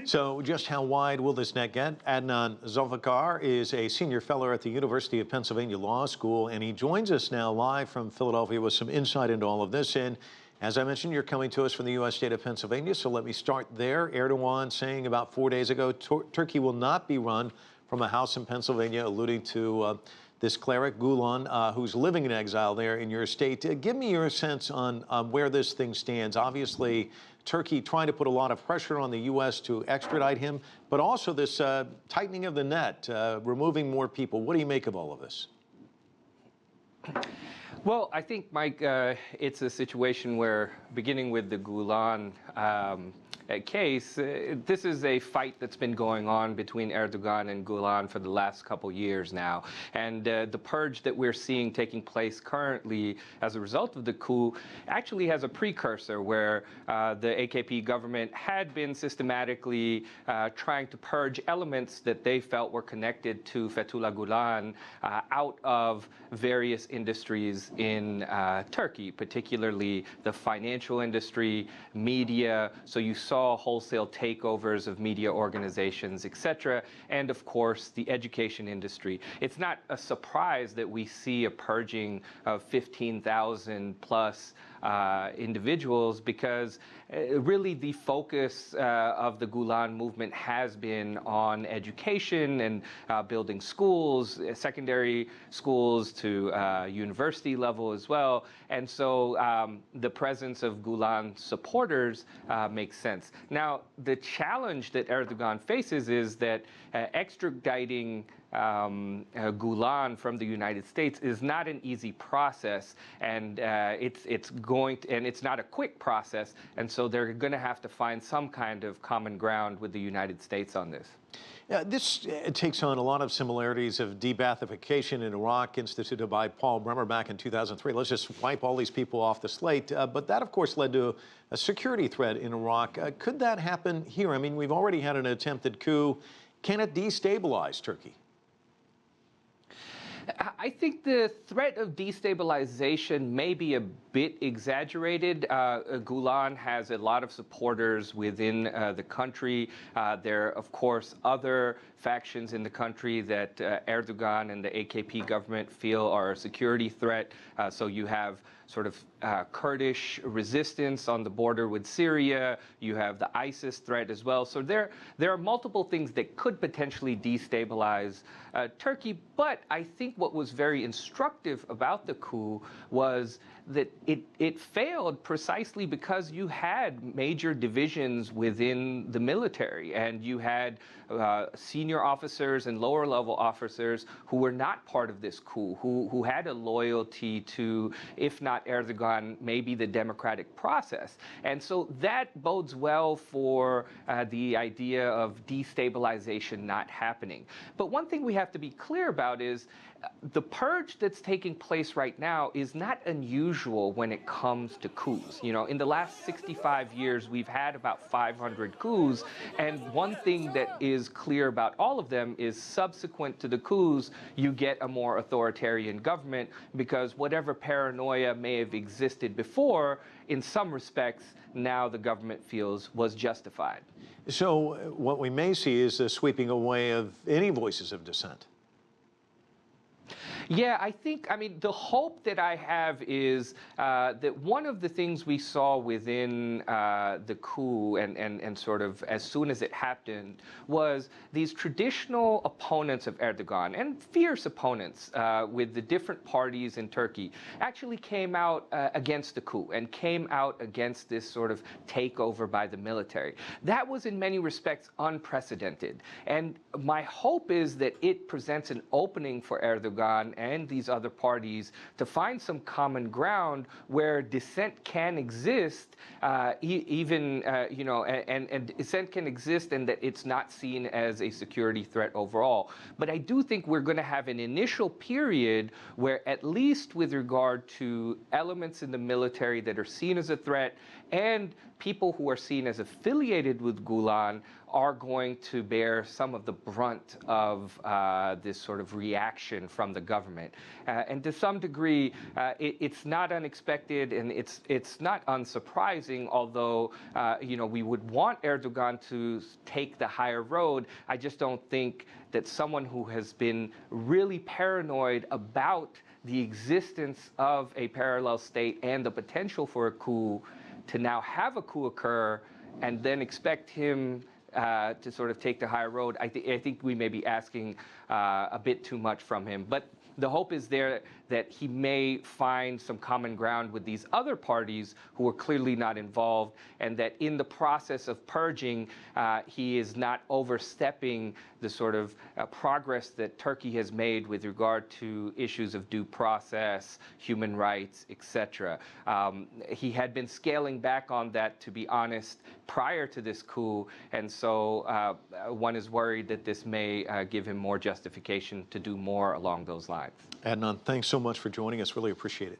So just how wide will this net get? Adnan Zulfiqar is a senior fellow at the University of Pennsylvania Law School, and he joins us now live from Philadelphia with some insight into all of this. And as I mentioned, you're coming to us from the U.S. state of Pennsylvania, so let me start there. Erdogan saying about 4 days ago, Turkey will not be run from a house in Pennsylvania, alluding to this cleric, Gulen, who's living in exile there in your state. Give me your sense on where this thing stands. Obviously, Turkey trying to put a lot of pressure on the U.S. to extradite him, but also this tightening of the net, removing more people. What do you make of all of this? Well, I think, Mike, it's a situation where, beginning with the Gulen case, this is a fight that's been going on between Erdogan and Gulen for the last couple years now. And the purge that we're seeing taking place currently as a result of the coup actually has a precursor where the AKP government had been systematically trying to purge elements that they felt were connected to Fethullah Gulen out of various industries in Turkey, particularly the financial industry, media. So you saw wholesale takeovers of media organizations, etc., and of course the education industry. It's not a surprise that we see a purging of 15,000 plus individuals, because really the focus of the Gulen movement has been on education and building schools, secondary schools to university level as well. And so the presence of Gulen supporters makes sense. Now, the challenge that Erdogan faces is that extraditing Gulen from the United States is not an easy process, and it's not a quick process, and so they're going to have to find some kind of common ground with the United States on this. This takes on a lot of similarities of de-Baathification in Iraq, instituted by Paul Bremer back in 2003. Let's just wipe all these people off the slate. But that, of course, led to a security threat in Iraq. Could that happen here? I mean, we've already had an attempted coup. Can it destabilize Turkey? I think the threat of destabilization may be a bit exaggerated. Gulen has a lot of supporters within the country. There are, of course, other factions in the country that Erdogan and the AKP government feel are a security threat. So you have sort of Kurdish resistance on the border with Syria. You have the ISIS threat as well. So there are multiple things that could potentially destabilize Turkey. But I think what was very instructive about the coup was that it failed precisely because you had major divisions within the military, and you had senior officers and lower level officers who were not part of this coup, who had a loyalty to, if not Erdogan, maybe the democratic process. And so that bodes well for the idea of destabilization not happening. But one thing we have to be clear about is the purge that's taking place right now is not unusual when it comes to coups. You know, in the last 65 years, we've had about 500 coups, and one thing that is clear about all of them is subsequent to the coups, you get a more authoritarian government, because whatever paranoia may have existed before, in some respects, now the government feels was justified. So what we may see is the sweeping away of any voices of dissent. Yeah, I mean, the hope that I have is that one of the things we saw within the coup and sort of as soon as it happened was these traditional opponents of Erdogan and fierce opponents with the different parties in Turkey actually came out against the coup and came out against this sort of takeover by the military. That was in many respects unprecedented. And my hope is that it presents an opening for Erdogan and these other parties to find some common ground where dissent can exist, you know, and dissent can exist, and that it's not seen as a security threat overall. But I do think we're going to have an initial period where, at least with regard to elements in the military that are seen as a threat and people who are seen as affiliated with Gulen, are going to bear some of the brunt of this sort of reaction from the government. And to some degree, it's not unexpected and it's not unsurprising, although we would want Erdogan to take the higher road. I just don't think that someone who has been really paranoid about the existence of a parallel state and the potential for a coup, to now have a coup occur and then expect him to sort of take the higher road, I think we may be asking a bit too much from him. But the hope is there that he may find some common ground with these other parties who are clearly not involved, and that in the process of purging, he is not overstepping the sort of progress that Turkey has made with regard to issues of due process, human rights, etc. He had been scaling back on that, to be honest, prior to this coup, and so one is worried that this may give him more justification to do more along those lines. Adnan, thanks so much for joining us. Really appreciate it.